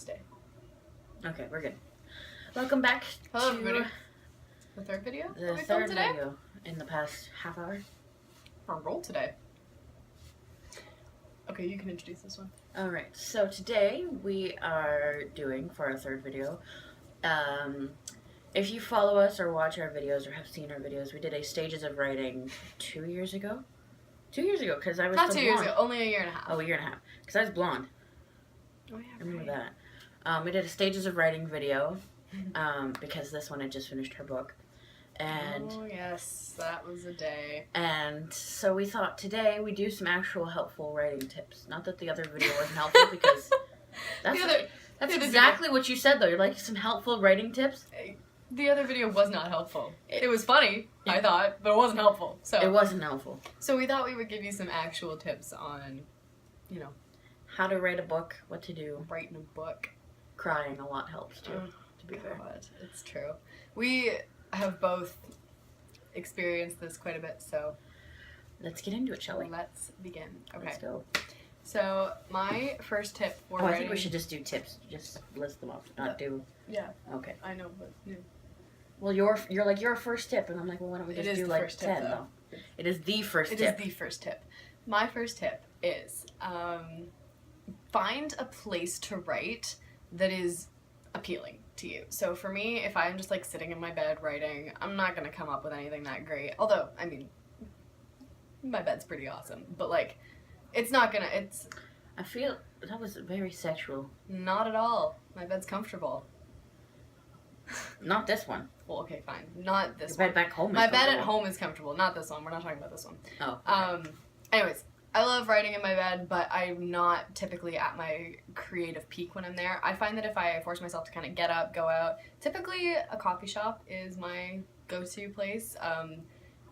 Tuesday. Okay, we're good. Welcome back Hello, to everybody. The third video the we third filmed today? video in the past half hour. We're on roll today. Okay, you can introduce this one. Alright, so today we are doing, for our third video, if you follow us or watch our videos or have seen our videos, we did a stages of writing 2 years ago? 2 years ago, because I was Not still 2 years blonde. ago, only a year and a half. Oh, a year and a half. Because I was blonde. Oh, yeah, I remember that. We did a stages of writing video, because this one had just finished her book. And oh, yes, that was a day. And so we thought today we do some actual helpful writing tips. Not that the other video wasn't helpful, because that's exactly what you said, though. You're like, some helpful writing tips? The other video was not helpful. It was funny, I thought, but it wasn't helpful. So it wasn't helpful. So we thought we would give you some actual tips on, you know, how to write a book, what to do. Writing a book. Crying a lot helps, too, to be fair. God, it's true. We have both experienced this quite a bit, so let's get into it, shall we? Let's begin. Okay. Let's go. So my first tip for writing... I think we should just do tips. Just list them off, not do... Yeah. Okay. I know, but... Yeah. Well, you're like, your first tip, and I'm like, well, why don't we just do like 10, tip, though? It is the first tip. It is the first tip. My first tip is find a place to write that is appealing to you. So for me, if I'm just like sitting in my bed writing, I'm not gonna come up with anything that great. Although, I mean, my bed's pretty awesome, but like, it's not gonna, it's... I feel that was very sexual. Not at all. My bed's comfortable. Not this one. Well, okay, fine. Not this Your one. bed back home is My bed at comfortable. home is comfortable. Not this one. We're not talking about this one. Oh. Okay. Anyways, I love writing in my bed, but I'm not typically at my creative peak when I'm there. I find that if I force myself to kind of get up, go out, typically a coffee shop is my go-to place.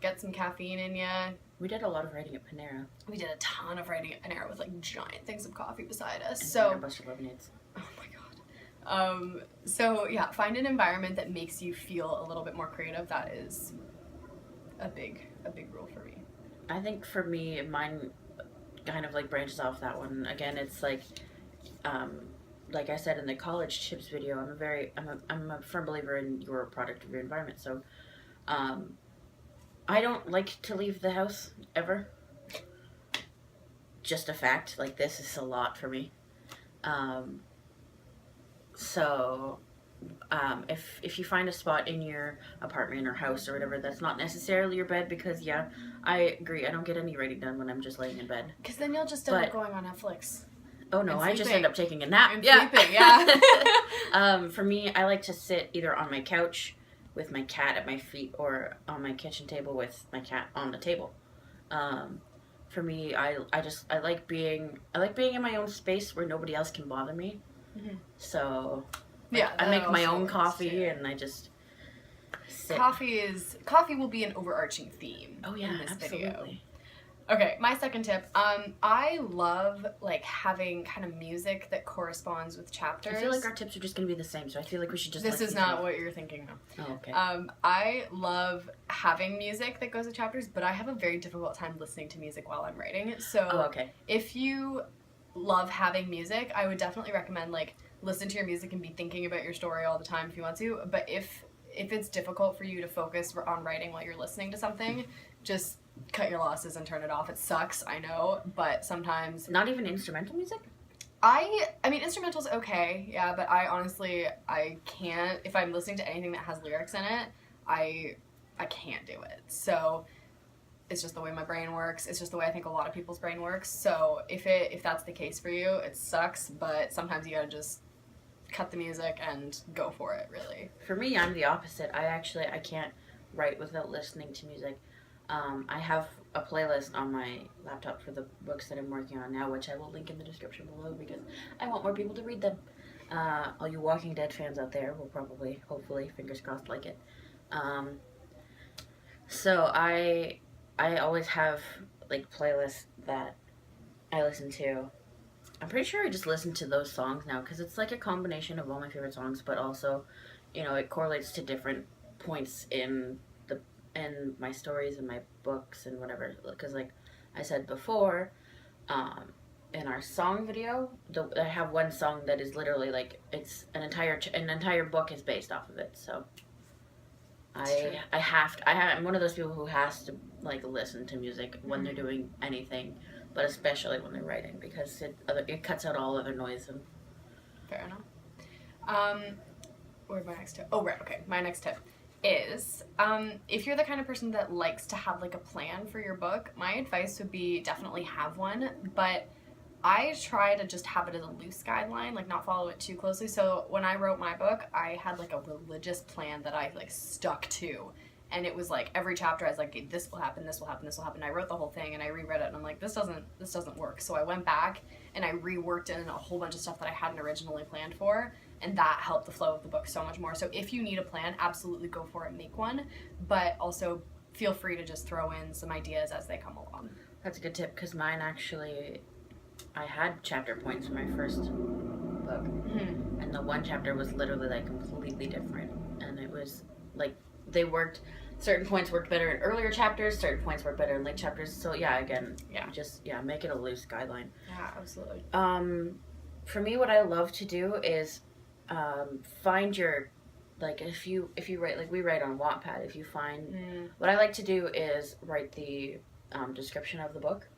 Get some caffeine in ya. We did a lot of writing at Panera. We did a ton of writing at Panera with like giant things of coffee beside us. And So, Buster Lemonades. oh my god. So yeah, find an environment that makes you feel a little bit more creative. That is a big rule for me. I think for me, mine kind of like branches off that one. Again, it's like I said in the college chips video, I'm a firm believer in your product of your environment. So, I don't like to leave the house ever. Just a fact. Like, this is a lot for me. So, if you find a spot in your apartment or house or whatever that's not necessarily your bed, because yeah, I agree, I don't get any writing done when I'm just laying in bed. Because then you'll just end up going on Netflix. Oh no, and I just sleeping. end up taking a nap. And Yeah. sleeping, yeah. For me, I like to sit either on my couch with my cat at my feet or on my kitchen table with my cat on the table. For me, I like being in my own space where nobody else can bother me. Mm-hmm. So, like, yeah, I make my own coffee and I just sit. Coffee will be an overarching theme. Oh yeah, in this absolutely. video. Okay, my second tip. I love like having kind of music that corresponds with chapters. I feel like our tips are just gonna be the same, so I feel like we should just. This is not what you're thinking of. Oh, okay. I love having music that goes with chapters, but I have a very difficult time listening to music while I'm writing. So, okay. If you love having music, I would definitely recommend like listen to your music and be thinking about your story all the time if you want to. But if it's difficult for you to focus on writing while you're listening to something, just cut your losses and turn it off. It sucks, I know, but sometimes... Not even instrumental music? I mean, instrumental's okay, yeah, but I can't, if I'm listening to anything that has lyrics in it, I can't do it. So, it's just the way my brain works. It's just the way I think a lot of people's brain works. So, if that's the case for you, it sucks, but sometimes you gotta just cut the music and go for it, really. For me, I'm the opposite. I can't write without listening to music. I have a playlist on my laptop for the books that I'm working on now, which I will link in the description below because I want more people to read them. All you Walking Dead fans out there will probably, hopefully, fingers crossed, like it. So I always have like playlists that I listen to. I'm pretty sure I just listen to those songs now because it's like a combination of all my favorite songs, but also, you know, it correlates to different points in my stories and my books and whatever. Because like I said before, in our song video, I have one song that is literally like it's an entire book is based off of it. So I'm one of those people who has to like listen to music when they're doing anything, but especially when they're writing because it cuts out all other noise. And fair enough. Where's my next tip? Oh, right. Okay, my next tip is if you're the kind of person that likes to have like a plan for your book, my advice would be definitely have one, but I try to just have it as a loose guideline, like not follow it too closely. So when I wrote my book, I had like a religious plan that I like stuck to, and it was like every chapter I was like, this will happen, this will happen, this will happen. I wrote the whole thing and I reread it and I'm like, this doesn't work. So I went back and I reworked in a whole bunch of stuff that I hadn't originally planned for, and that helped the flow of the book so much more. So if you need a plan, absolutely go for it, make one, but also feel free to just throw in some ideas as they come along. that's a good tip because mine actually, I had chapter points in my first book, and the one chapter was literally like completely different, and it was like they worked. Certain points worked better in earlier chapters. Certain points worked better in late chapters. So make it a loose guideline. Yeah, absolutely. For me, what I love to do is find your like if you write like we write on Wattpad. If you find what I like to do is write the description of the book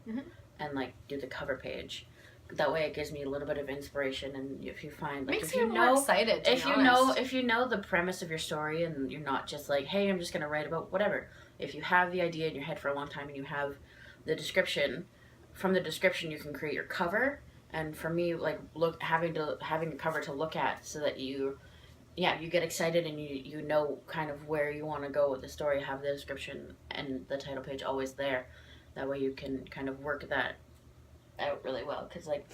and like do the cover page. That way, it gives me a little bit of inspiration. And if you find like makes you more excited, if you know the premise of your story, and you're not just like, hey, I'm just gonna write about whatever. If you have the idea in your head for a long time, and you have the description, from the description you can create your cover. And for me, like having a cover to look at, so that you get excited and you know kind of where you want to go with the story. Have the description and the title page always there. That way you can kind of work that out really well, because like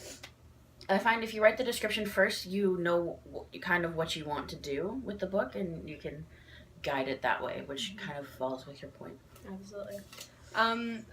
I find if you write the description first, you know kind of what you want to do with the book, and you can guide it that way, which kind of falls with your point. Absolutely.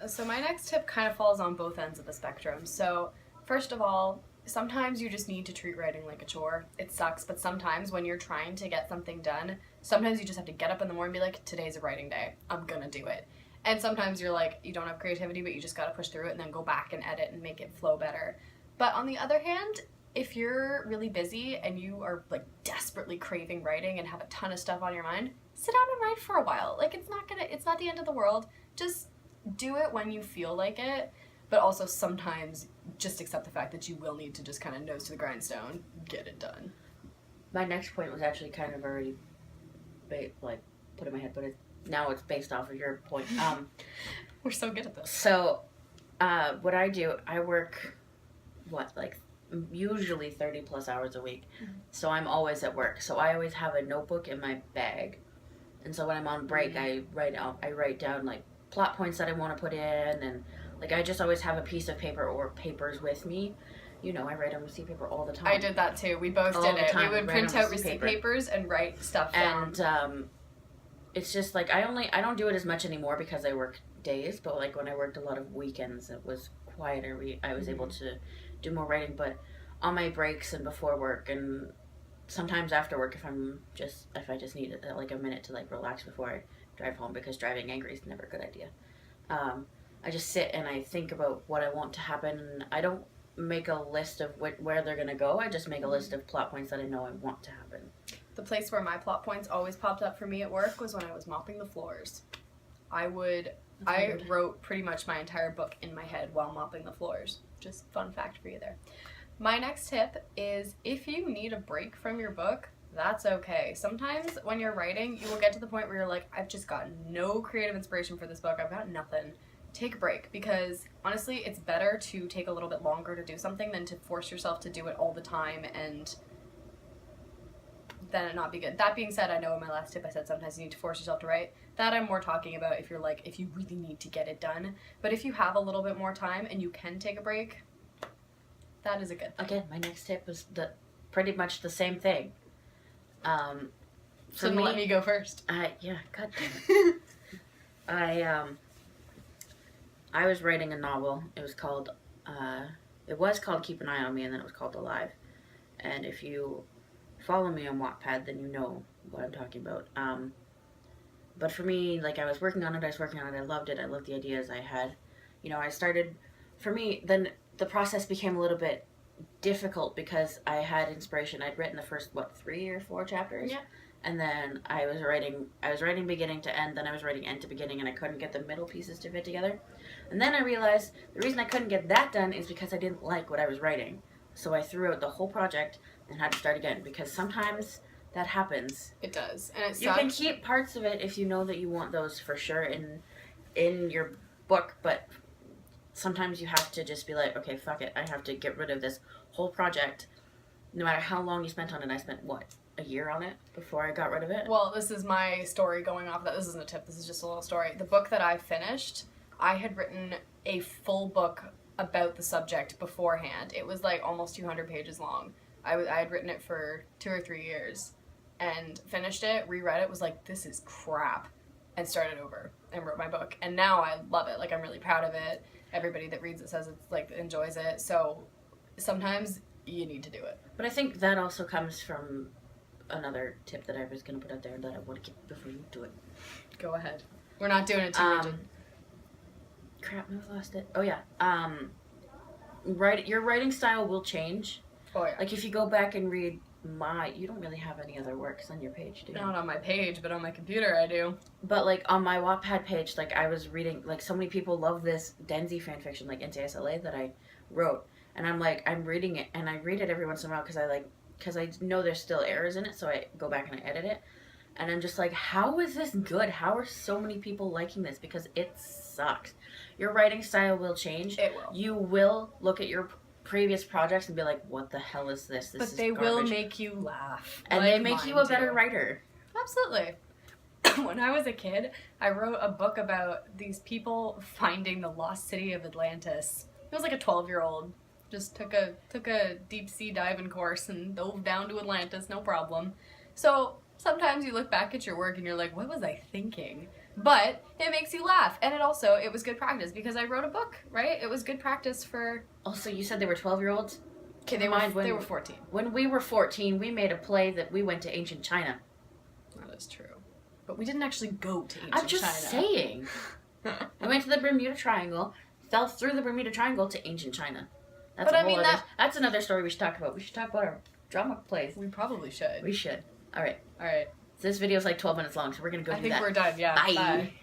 So my next tip kind of falls on both ends of the spectrum. So first of all, sometimes you just need to treat writing like a chore. It sucks, but sometimes when you're trying to get something done, sometimes you just have to get up in the morning and be like, today's a writing day, I'm gonna do it. And sometimes you're like, you don't have creativity, but you just gotta push through it and then go back and edit and make it flow better. But on the other hand, if you're really busy and you are like desperately craving writing and have a ton of stuff on your mind, sit down and write for a while. Like it's not the end of the world. Just do it when you feel like it. But also sometimes just accept the fact that you will need to just kind of nose to the grindstone, get it done. My next point was actually kind of already put in my head, but now it's based off of your point. We're so good at this. So, what I do, I work, usually 30 plus hours a week. So I'm always at work. So I always have a notebook in my bag. And so when I'm on break, I write down like plot points that I want to put in, and like I just always have a piece of paper or papers with me. You know, I write on receipt paper all the time. I did that too. We both did it. We would print out receipt papers and write stuff down. And it's just like I don't do it as much anymore because I work days, but like when I worked a lot of weekends, it was quieter. I was able to do more writing, but on my breaks and before work, and sometimes after work, if I just need like a minute to like relax before I drive home, because driving angry is never a good idea. I just sit and I think about what I want to happen, and I don't make a list of where they're gonna go. I just make a list of plot points that I know I want to happen. The place where my plot points always popped up for me at work was when I was mopping the floors. I wrote pretty much my entire book in my head while mopping the floors. Just fun fact for you there. My next tip is if you need a break from your book, that's okay. Sometimes when you're writing, you will get to the point where you're like, I've just got no creative inspiration for this book. I've got nothing. Take a break, because honestly, it's better to take a little bit longer to do something than to force yourself to do it all the time and then it not be good. That being said, I know in my last tip I said sometimes you need to force yourself to write. That I'm more talking about if you really need to get it done. But if you have a little bit more time and you can take a break, that is a good thing. Again, my next tip was pretty much the same thing. So let me go first. Yeah, God damn it. I was writing a novel. It was called Keep an Eye on Me, and then it was called Alive. And if you follow me on Wattpad, then you know what I'm talking about. But for me, like I was working on it, I loved it, I loved the ideas I had. You know, for me, then the process became a little bit difficult because I had inspiration. I'd written the first 3 or 4 chapters. Yeah. And then I was writing beginning to end, then I was writing end to beginning, and I couldn't get the middle pieces to fit together. And then I realized the reason I couldn't get that done is because I didn't like what I was writing. So I threw out the whole project and had to start again, because sometimes that happens. It does. And it sucks. You can keep parts of it if you know that you want those for sure in your book, but sometimes you have to just be like, okay, fuck it, I have to get rid of this whole project. No matter how long you spent on it. I spent, a year on it before I got rid of it? Well, this is my story going off of that. This isn't a tip, this is just a little story. The book that I finished, I had written a full book about the subject beforehand. It was like almost 200 pages long. I had written it for 2 or 3 years and finished it, reread it, was like, this is crap, and started over and wrote my book. And now I love it. Like, I'm really proud of it. Everybody that reads it says it's like enjoys it. So sometimes you need to do it. But I think that also comes from another tip that I was going to put out there that I want to keep before you do it. Go ahead. We're not doing it too rigid. Crap, no, I lost it. Oh, yeah. Your writing style will change. Oh, yeah. Like, if you go back and read you don't really have any other works on your page, do you? Not on my page, but on my computer I do. But, like, on my Wattpad page, like, I was reading, like, so many people love this Denzi fanfiction, like, NCSLA that I wrote. And I'm, like, I'm reading it, and I read it every once in a while because I know there's still errors in it, so I go back and I edit it. And I'm just like, how is this good? How are so many people liking this? Because it sucks. Your writing style will change. It will. You will look at your previous projects and be like, what the hell is this? This is they garbage. will make you laugh. And like they make you a better writer. Absolutely. When I was a kid, I wrote a book about these people finding the lost city of Atlantis. It was like a 12-year-old. Just took a deep sea diving course and dove down to Atlantis, no problem. So sometimes you look back at your work and you're like, what was I thinking? But it makes you laugh. And it was good practice because I wrote a book, right? It was good practice for... Also, you said they were 12-year-olds? Okay, they were 14. When we were 14, we made a play that we went to ancient China. That is true. But we didn't actually go to ancient China. I'm just saying. We went to the Bermuda Triangle, fell through the Bermuda Triangle to ancient China. That's another story we should talk about. We should talk about our drama plays. We probably should. We should. All right. All right. So this video is like 12 minutes long, so we're going to go do that. I think we're done, yeah. Bye. Bye.